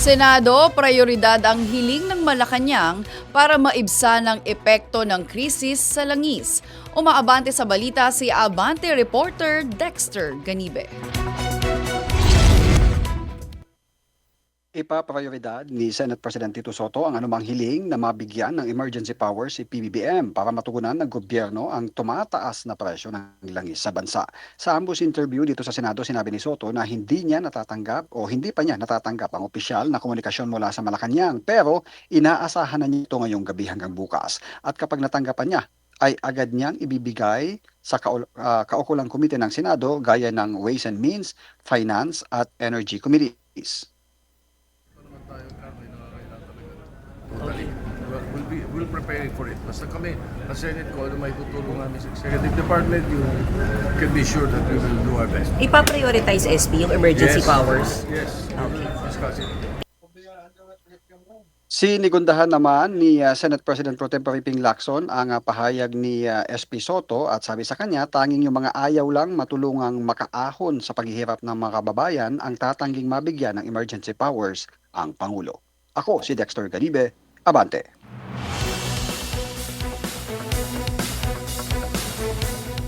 Senado, prioridad ang hiling ng Malacanang para maibsan ang epekto ng krisis sa langis. Umaabante sa balita si Abante reporter Dexter Ganibe. Ipaprioridad ni Senate President Tito Soto ang anumang hiling na mabigyan ng emergency powers si PBBM para matugunan ng gobyerno ang tumataas na presyo ng langis sa bansa. Sa ambus interview dito sa Senado, sinabi ni Soto na hindi pa niya natatanggap ang opisyal na komunikasyon mula sa Malacanang, pero inaasahan na niya ito ngayong gabi hanggang bukas. At kapag natanggapan niya, ay agad niyang ibibigay sa kaukulang komite ng Senado gaya ng Ways and Means, Finance at Energy Committees. Totally. We'll prepare for it. Basta kami, sa Senate ko, may tutulong namin sa Executive Department, you can be sure that we will do our best. Ipa-prioritize SB yung emergency powers? Yes. Okay. Discuss it. Sinigundahan naman ni Senate President Pro Tempore Ping Lacson ang pahayag ni SP Soto at sabi sa kanya tanging yung mga ayaw lang matulungang makaahon sa paghihirap ng mga kababayan ang tatangging mabigyan ng emergency powers ang Pangulo. Ako si Dexter Ganibe, Abante.